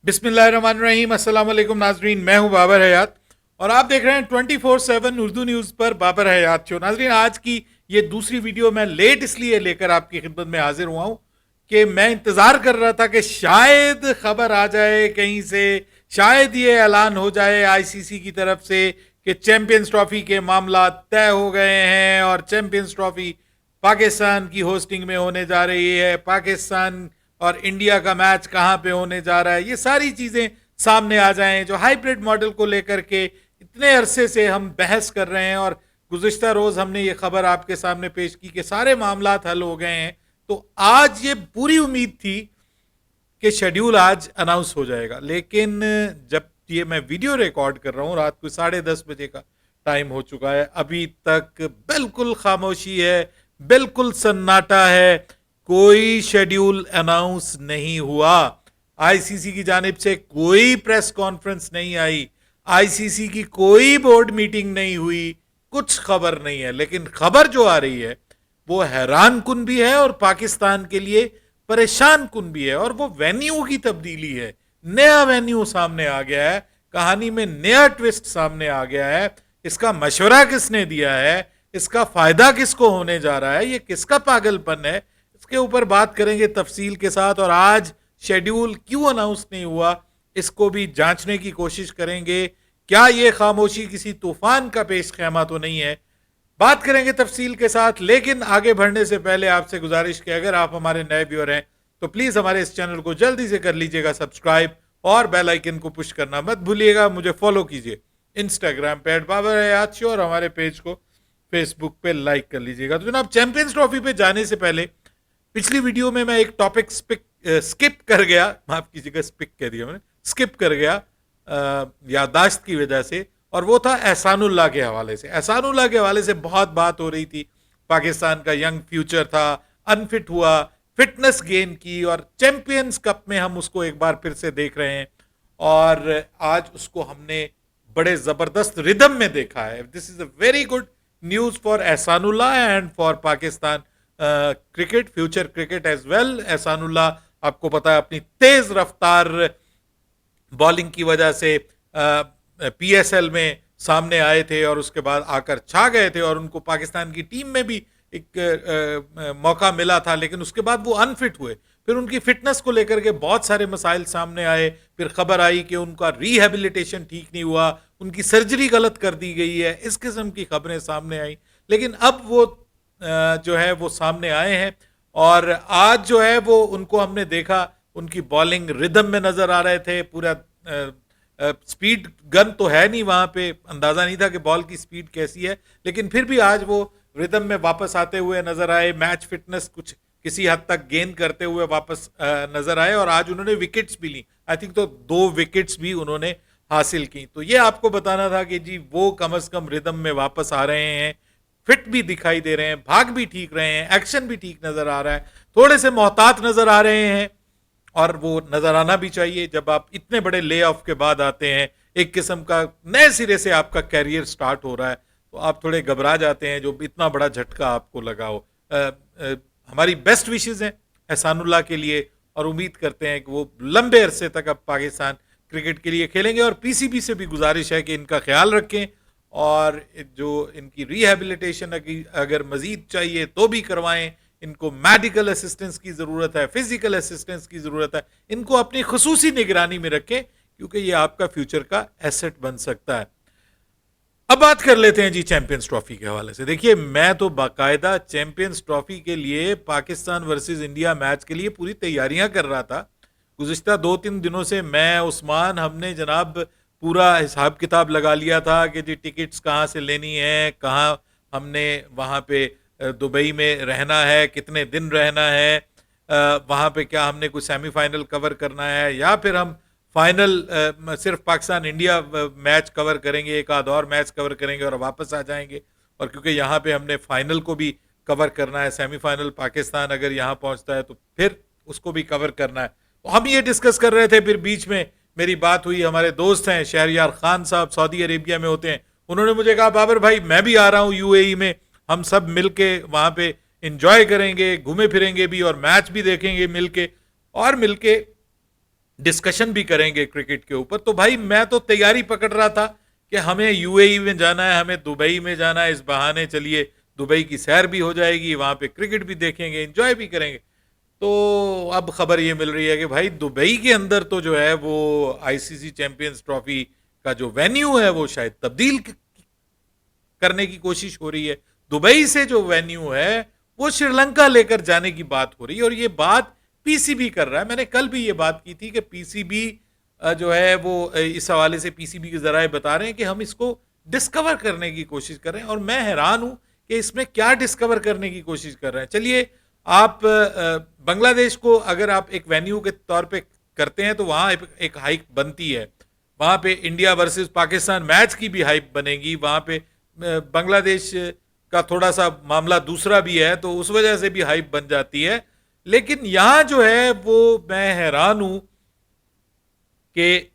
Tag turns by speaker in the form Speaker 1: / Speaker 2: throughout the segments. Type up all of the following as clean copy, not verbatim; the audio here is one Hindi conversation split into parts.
Speaker 1: बिस्मिल्लाहिर्रहमानिर्रहीम। अस्सलाम वालेकुम नाजरीन, मैं हूं बाबर हयात और आप देख रहे हैं 24/7 उर्दू न्यूज़ पर बाबर हयात शो। नाजरीन, आज की ये दूसरी वीडियो मैं लेट इसलिए लेकर आपकी खिदमत में हाजिर हुआ हूं कि मैं इंतज़ार कर रहा था कि शायद खबर आ जाए कहीं से, शायद ये ऐलान हो जाए आईसीसी की तरफ से कि चैंपियंस ट्रॉफी के मामला तय हो गए हैं और चैंपियंस ट्रॉफी पाकिस्तान की होस्टिंग में होने जा रही है। पाकिस्तान और इंडिया का मैच कहाँ पे होने जा रहा है, ये सारी चीज़ें सामने आ जाएं। जो हाइब्रिड मॉडल को लेकर के इतने अरसे से हम बहस कर रहे हैं और गुज़िश्ता रोज़ हमने ये खबर आपके सामने पेश की कि सारे मामलात हल हो गए हैं, तो आज ये पूरी उम्मीद थी कि शेड्यूल आज अनाउंस हो जाएगा। लेकिन जब ये मैं वीडियो रिकॉर्ड कर रहा हूँ, रात को 10:30 का टाइम हो चुका है, अभी तक बिल्कुल खामोशी है, बिल्कुल सन्नाटा है, कोई शेड्यूल अनाउंस नहीं हुआ। आईसीसी की जानिब से कोई प्रेस कॉन्फ्रेंस नहीं आई, आईसीसी की कोई बोर्ड मीटिंग नहीं हुई, कुछ खबर नहीं है। लेकिन खबर जो आ रही है वो हैरान कुन भी है और पाकिस्तान के लिए परेशान कुन भी है, और वो वेन्यू की तब्दीली है। नया वेन्यू सामने आ गया है, कहानी में नया ट्विस्ट सामने आ गया है। इसका मशवरा किसने दिया है, इसका फायदा किसको होने जा रहा है, ये किसका पागलपन है, इसके ऊपर बात करेंगे तफसील के साथ। और आज शेड्यूल क्यों अनाउंस नहीं हुआ, इसको भी जांचने की कोशिश करेंगे। क्या ये खामोशी किसी तूफान का पेश खेमा तो नहीं है, बात करेंगे तफसील के साथ। लेकिन आगे बढ़ने से पहले आपसे गुजारिश कि अगर आप हमारे नए व्यूअर हैं तो प्लीज हमारे इस चैनल को जल्दी से कर लीजिएगा सब्सक्राइब और बेल आइकन को पुश करना मत भूलिएगा। मुझे फॉलो कीजिए इंस्टाग्राम पे @बाबर हयात शो और हमारे पेज को फेसबुक पे लाइक कर लीजिएगा। तो जनाब, चैंपियंस ट्रॉफी पे जाने से पहले पिछली वीडियो में मैं एक टॉपिक स्किप कर गया, माफ कीजिएगा, स्पिक कह दिया मैंने, स्किप कर गया याददाश्त की वजह से, और वो था एहसानुल्लाह के हवाले से। एहसानुल्लाह के हवाले से बहुत बात हो रही थी। पाकिस्तान का यंग फ्यूचर था, अनफिट हुआ, फिटनेस गेन की और चैंपियंस कप में हम उसको एक बार फिर से देख रहे हैं और आज उसको हमने बड़े जबरदस्त रिदम में देखा है। This is a very good news for Ehsanullah and for Pakistan cricket, future cricket as well. Ehsanullah आपको पता है अपनी तेज रफ्तार बॉलिंग की वजह से पीएसएल में सामने आए थे और उसके बाद आकर छा गए थे और उनको पाकिस्तान की टीम में भी एक मौका मिला था। लेकिन उसके बाद वो अनफिट हुए, फिर उनकी फिटनेस को लेकर के बहुत सारे मसाइल सामने आए। फिर खबर आई कि उनका रिहेबिलिटेशन ठीक नहीं हुआ, उनकी सर्जरी गलत कर दी गई है, इस किस्म की खबरें सामने आई। लेकिन अब वो जो है वो सामने आए हैं और आज जो है वो उनको हमने देखा, उनकी बॉलिंग रिदम में नजर आ रहे थे। पूरा स्पीड गन तो है नहीं वहां पे, अंदाजा नहीं था कि बॉल की स्पीड कैसी है, लेकिन फिर भी आज वो रिदम में वापस आते हुए नजर आए। मैच फिटनेस कुछ किसी हद तक गेन करते हुए वापस नजर आए और आज उन्होंने विकेट्स भी ली। आई थिंक तो 2 विकेट्स भी उन्होंने हासिल की। तो ये आपको बताना था कि जी वो कम से कम रिदम में वापस आ रहे हैं, फिट भी दिखाई दे रहे हैं, भाग भी ठीक रहे हैं, एक्शन भी ठीक नजर आ रहा है, थोड़े से मोहतात नजर आ रहे हैं और वो नजर आना भी चाहिए। जब आप इतने बड़े ले ऑफ के बाद आते हैं, एक किस्म का नए सिरे से आपका कैरियर स्टार्ट हो रहा है, तो आप थोड़े घबरा जाते हैं जो इतना बड़ा झटका आपको लगा हो। हमारी बेस्ट विशेस हैं एहसानुल्लाह के लिए और उम्मीद करते हैं कि वो लंबे अरसे तक अब पाकिस्तान क्रिकेट के लिए खेलेंगे। और पीसीबी से भी गुजारिश है कि इनका ख्याल रखें और जो इनकी रिहेबिलिटेशन अगर मजीद चाहिए तो भी करवाएं। इनको मेडिकल असिस्टेंस की ज़रूरत है, फिजिकल असिस्टेंस की ज़रूरत है, इनको अपनी खुसूसी निगरानी में रखें क्योंकि ये आपका फ्यूचर का एसेट बन सकता है। अब बात कर लेते हैं जी चैंपियंस ट्रॉफी के हवाले से। देखिए, मैं तो बाकायदा चैंपियंस ट्रॉफी के लिए पाकिस्तान वर्सेस इंडिया मैच के लिए पूरी तैयारियां कर रहा था। गुज़िश्ता 2-3 दिनों से मैं, उस्मान, हमने जनाब पूरा हिसाब किताब लगा लिया था कि जी टिकट्स कहाँ से लेनी है, कहाँ हमने वहाँ पे दुबई में रहना है, कितने दिन रहना है, वहाँ पे क्या हमने कुछ सेमीफाइनल कवर करना है या फिर हम फाइनल सिर्फ पाकिस्तान इंडिया मैच कवर करेंगे, एक आध और मैच कवर करेंगे और वापस आ जाएंगे। और क्योंकि यहाँ पे हमने फाइनल को भी कवर करना है, सेमीफाइनल पाकिस्तान अगर यहाँ पहुँचता है तो फिर उसको भी कवर करना है। तो हम ये डिस्कस कर रहे थे, फिर बीच में मेरी बात हुई, हमारे दोस्त हैं शहरयार खान साहब, सऊदी अरेबिया में होते हैं, उन्होंने मुझे कहा बाबर भाई मैं भी आ रहा हूँ यूएई में, हम सब मिलके वहाँ पे इंजॉय करेंगे, घूमे फिरेंगे भी और मैच भी देखेंगे मिलके, और मिलके डिस्कशन भी करेंगे क्रिकेट के ऊपर। तो भाई मैं तो तैयारी पकड़ रहा था कि हमें यूएई में जाना है, हमें दुबई में जाना है, इस बहाने चलिए दुबई की सैर भी हो जाएगी, वहां पे क्रिकेट भी देखेंगे, एंजॉय भी करेंगे। तो अब खबर ये मिल रही है कि भाई दुबई के अंदर तो जो है वो आईसीसी चैंपियंस ट्रॉफी का जो वेन्यू है वो शायद तब्दील करने की कोशिश हो रही है। दुबई से जो वेन्यू है वो श्रीलंका लेकर जाने की बात हो रही है, और ये बात पीसीबी कर रहा है। मैंने कल भी ये बात की थी कि पीसीबी जो है वो इस हवाले से पीसीबी के जराए बता रहे हैं कि हम इसको डिस्कवर करने की कोशिश कर रहे हैं, और मैं हैरान हूं कि इसमें क्या डिस्कवर करने की कोशिश कर रहे हैं। चलिए, आप बांग्लादेश को अगर आप एक वेन्यू के तौर पे करते हैं तो वहां एक हाइप बनती है, वहां पे इंडिया वर्सेस पाकिस्तान मैच की भी हाइप बनेगी, वहां पे बांग्लादेश का थोड़ा सा मामला दूसरा भी है तो उस वजह से भी हाइप बन जाती है। लेकिन यहां जो है वो मैं हैरान हूं कि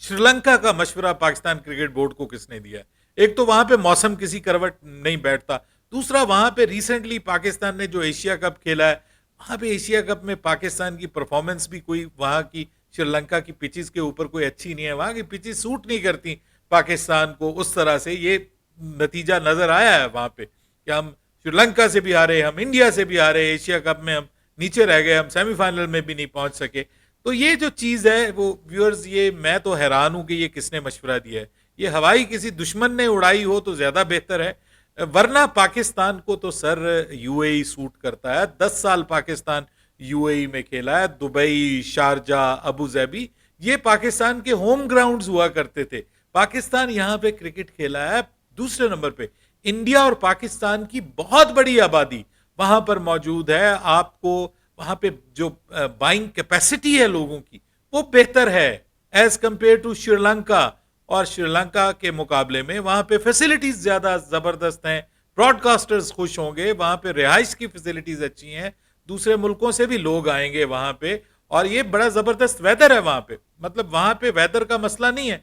Speaker 1: श्रीलंका का मशवरा पाकिस्तान क्रिकेट बोर्ड को किसने दिया। एक तो वहां पे मौसम किसी करवट नहीं बैठता, दूसरा वहां पे रिसेंटली पाकिस्तान ने जो एशिया कप खेला है, वहां पे एशिया कप में पाकिस्तान की परफॉर्मेंस भी कोई वहां की श्रीलंका की पिचेस के ऊपर कोई अच्छी नहीं है, वहां की पिचेस सूट नहीं करती पाकिस्तान को उस तरह से। ये नतीजा नजर आया है वहां पे कि हम श्रीलंका से भी हारे, हम इंडिया से भी हारे, एशिया कप में हम नीचे रह गए, हम सेमीफाइनल में भी नहीं पहुंच सके। तो ये जो चीज है वो व्यूअर्स, ये मैं तो हैरान हूं कि ये किसने मशवरा दिया है। ये हवाई किसी दुश्मन ने उड़ाई हो तो ज्यादा बेहतर है, वरना पाकिस्तान को तो सर यूएई सूट करता है। 10 साल पाकिस्तान यूएई में खेला है, दुबई, शारजा, अबू धाबी, ये पाकिस्तान के होम ग्राउंड्स हुआ करते थे। पाकिस्तान यहां पे क्रिकेट खेला है। दूसरे नंबर पे इंडिया और पाकिस्तान की बहुत बड़ी आबादी वहां पर मौजूद है। आपको वहां पे जो बाइंग कैपेसिटी है लोगों की वो बेहतर है एज कंपेयर टू श्रीलंका, और श्रीलंका के मुकाबले में वहां पे फैसिलिटीज ज्यादा जबरदस्त हैं, ब्रॉडकास्टर्स खुश होंगे, वहां पे रिहाइश की फैसिलिटीज अच्छी हैं, दूसरे मुल्कों से भी लोग आएंगे वहां पे, और ये बड़ा जबरदस्त वेदर है वहां पे। मतलब वहां पे वेदर का मसला नहीं है,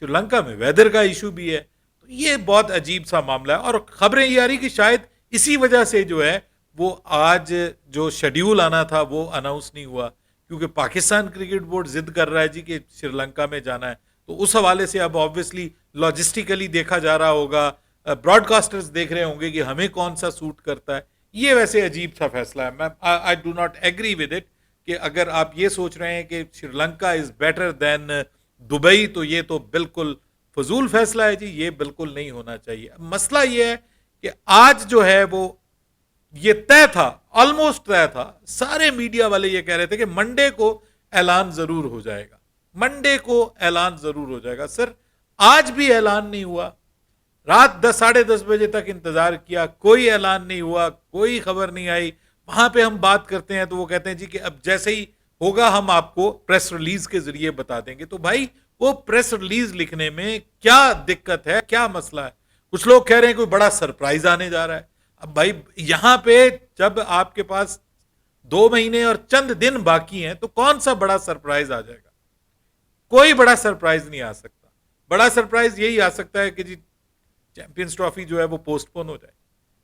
Speaker 1: श्रीलंका में वेदर का इशू भी है। तो ये बहुत अजीब सा मामला है, और खबरें ये आ रही कि शायद इसी वजह से जो है वो आज जो शेड्यूल आना था वो अनाउंस नहीं हुआ, क्योंकि पाकिस्तान क्रिकेट बोर्ड जिद कर रहा है जी कि श्रीलंका में जाना है। तो उस हवाले से अब ऑब्वियसली लॉजिस्टिकली देखा जा रहा होगा, ब्रॉडकास्टर्स देख रहे होंगे कि हमें कौन सा सूट करता है। ये वैसे अजीब सा फैसला है, मैं I do not agree with it कि अगर आप ये सोच रहे हैं कि Sri Lanka is better than Dubai तो ये तो बिल्कुल फजूल फैसला है जी, ये बिल्कुल नहीं होना चाहिए। मसला ये है कि आज जो है वो ये तय था, ऑलमोस्ट तय था, सारे मीडिया वाले ये कह रहे थे कि मंडे को ऐलान जरूर हो जाएगा, मंडे को ऐलान जरूर हो जाएगा। सर आज भी ऐलान नहीं हुआ, रात 10 साढ़े 10 बजे तक इंतजार किया, कोई ऐलान नहीं हुआ, कोई खबर नहीं आई। वहां पे हम बात करते हैं तो वो कहते हैं जी कि अब जैसे ही होगा हम आपको प्रेस रिलीज के जरिए बता देंगे। तो भाई वो प्रेस रिलीज लिखने में क्या दिक्कत है, क्या मसला है? कुछ लोग कह रहे हैं कोई बड़ा सरप्राइज आने जा रहा है। अब भाई यहां पे जब आपके पास 2 महीने और चंद दिन बाकी हैं तो कौन सा बड़ा सरप्राइज आ जाएगा? कोई बड़ा सरप्राइज नहीं आ सकता। बड़ा सरप्राइज यही आ सकता है कि जी चैंपियंस ट्रॉफी जो है वो पोस्टपोन हो जाए।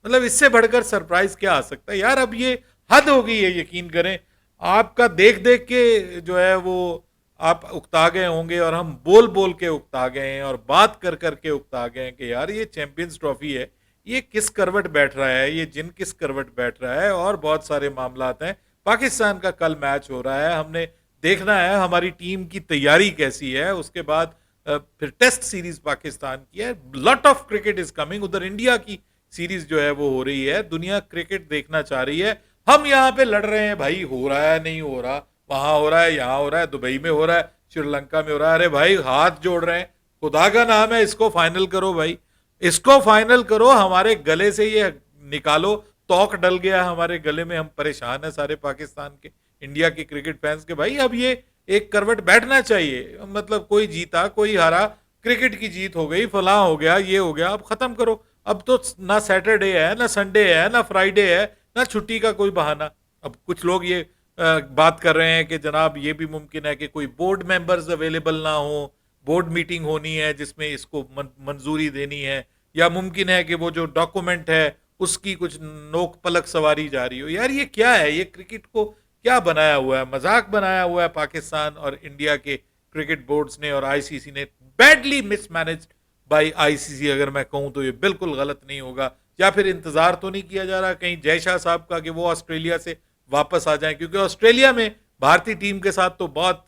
Speaker 1: मतलब इससे बढ़कर सरप्राइज क्या आ सकता है यार? अब ये हद हो गई है, यकीन करें। आपका देख देख के जो है वो आप उकता गए होंगे, और हम बोल बोल के उकता गए हैं, और बात कर करके उकता गए हैं कि यार ये चैंपियंस ट्रॉफी है, ये किस करवट बैठ रहा है, ये जिन किस करवट बैठ रहा है, और बहुत सारे मामला हैं। पाकिस्तान का कल मैच हो रहा है, हमने देखना है हमारी टीम की तैयारी कैसी है। उसके बाद फिर टेस्ट सीरीज पाकिस्तान की है, lot of cricket is coming. उधर इंडिया की सीरीज जो है वो हो रही है, दुनिया क्रिकेट देखना चाह रही है। हम यहाँ पे लड़ रहे हैं भाई, हो रहा है नहीं हो रहा, वहां हो रहा है, यहाँ हो रहा है, दुबई में हो रहा है, श्रीलंका में हो रहा है। अरे भाई हाथ जोड़ रहे हैं, खुदा का नाम है, इसको फाइनल करो भाई, इसको फाइनल करो, हमारे गले से ये निकालो। तौक डल गया हमारे गले में, हम परेशान है सारे पाकिस्तान के, इंडिया के क्रिकेट फैंस के। भाई अब ये एक करवट बैठना चाहिए, मतलब कोई जीता कोई हारा, क्रिकेट की जीत हो गई, फलां हो गया, ये हो गया, अब खत्म करो। अब तो ना सैटरडे है, ना संडे है, ना फ्राइडे है, ना छुट्टी का कोई बहाना। अब कुछ लोग ये बात कर रहे हैं कि जनाब ये भी मुमकिन है कि कोई बोर्ड मेंबर्स अवेलेबल ना हो, बोर्ड मीटिंग होनी है जिसमें इसको मंजूरी देनी है, या मुमकिन है कि वो जो डॉक्यूमेंट है उसकी कुछ नोक पलक सवारी जा रही हो। यार ये क्या है? ये क्रिकेट को क्या बनाया हुआ है, मजाक बनाया हुआ है पाकिस्तान और इंडिया के क्रिकेट बोर्ड्स ने और आईसीसी ने। बैडली मिसमैनेज्ड बाय आईसीसी, अगर मैं कहूं तो ये बिल्कुल गलत नहीं होगा। या फिर इंतजार तो नहीं किया जा रहा कहीं जय शाह साहब का कि वो ऑस्ट्रेलिया से वापस आ जाएं, क्योंकि ऑस्ट्रेलिया में भारतीय टीम के साथ तो बहुत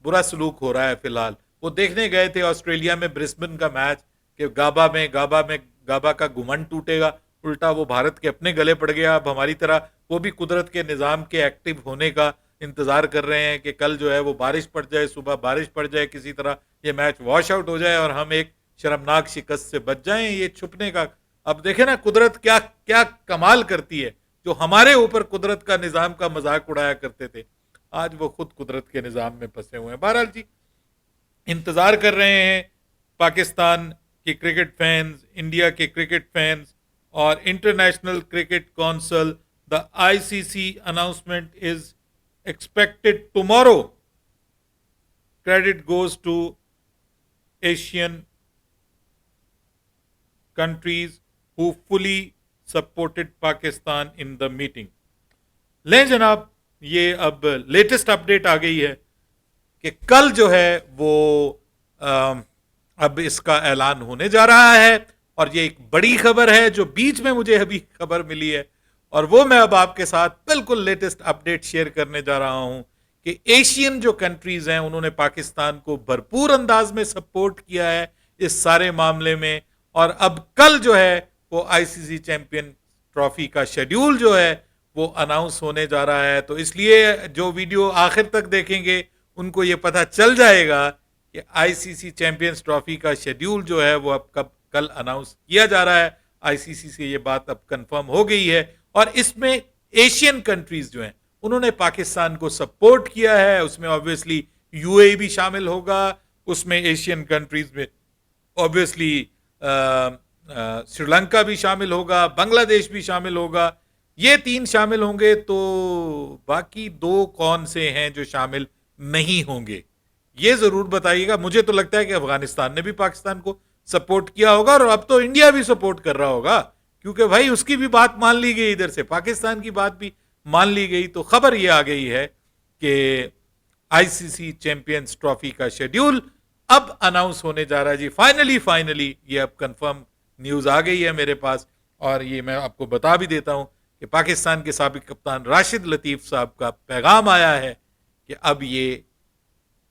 Speaker 1: बुरा सलूक हो रहा है फिलहाल। वो देखने गए थे ऑस्ट्रेलिया में ब्रिस्बेन का मैच कि गाबा का गुमन टूटेगा, उल्टा वो भारत के अपने गले पड़ गया। अब हमारी तरह वो भी कुदरत के निज़ाम के एक्टिव होने का इंतजार कर रहे हैं कि कल जो है वो बारिश पड़ जाए, सुबह बारिश पड़ जाए, किसी तरह ये मैच वॉश आउट हो जाए और हम एक शर्मनाक शिकस्त से बच जाएं। ये छुपने का, अब देखे ना कुदरत क्या क्या कमाल करती है। जो हमारे ऊपर कुदरत का निज़ाम का मजाक उड़ाया करते थे, आज वो खुद कुदरत के निज़ाम में फंसे हुए हैं। बहरहाल जी, इंतजार कर रहे हैं पाकिस्तान के क्रिकेट फैंस, इंडिया के क्रिकेट फैंस और international cricket council. The ICC announcement is expected tomorrow. Credit goes to Asian countries who fully supported Pakistan in the meeting. लें जनाब, ये अब लेटेस्ट अपडेट आ गई है कि कल जो है वो अब इसका ऐलान होने जा रहा है। और ये एक बड़ी खबर है जो बीच में मुझे अभी खबर मिली है, और वो मैं अब आपके साथ बिल्कुल लेटेस्ट अपडेट शेयर करने जा रहा हूं कि एशियन जो कंट्रीज हैं उन्होंने पाकिस्तान को भरपूर अंदाज में सपोर्ट किया है इस सारे मामले में। और अब कल जो है वो आईसीसी चैंपियन ट्रॉफी का शेड्यूल जो है वो अनाउंस होने जा रहा है। तो इसलिए जो वीडियो आखिर तक देखेंगे उनको ये पता चल जाएगा कि आईसीसी चैंपियंस ट्रॉफी का शेड्यूल जो है वो अब कब कल अनाउंस किया जा रहा है। आईसीसी से ये बात अब कंफर्म हो गई है और इसमें एशियन कंट्रीज जो हैं उन्होंने पाकिस्तान को सपोर्ट किया है। उसमें ऑब्वियसली यूएई भी शामिल होगा, उसमें एशियन कंट्रीज में ऑब्वियसली श्रीलंका भी शामिल होगा, बांग्लादेश भी शामिल होगा। ये 3 शामिल होंगे, तो बाकी 2 कौन से हैं जो शामिल नहीं होंगे, ये जरूर बताइएगा। मुझे तो लगता है कि अफगानिस्तान ने भी पाकिस्तान को सपोर्ट किया होगा और अब तो इंडिया भी सपोर्ट कर रहा होगा, क्योंकि भाई उसकी भी बात मान ली गई, इधर से पाकिस्तान की बात भी मान ली गई। तो खबर ये आ गई है कि आईसीसी चैंपियंस ट्रॉफी का शेड्यूल अब अनाउंस होने जा रहा है जी। फाइनली ये अब कंफर्म न्यूज आ गई है मेरे पास। और ये मैं आपको बता भी देता हूं कि पाकिस्तान के साबिक कप्तान राशिद लतीफ साहब का पैगाम आया है कि अब ये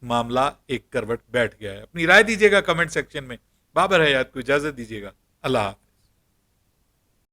Speaker 1: मामला एक करवट बैठ गया है। अपनी राय दीजिएगा कमेंट सेक्शन में। बाबर हयात को इजाजत दीजिएगा। अल्लाह हाफ़िज़।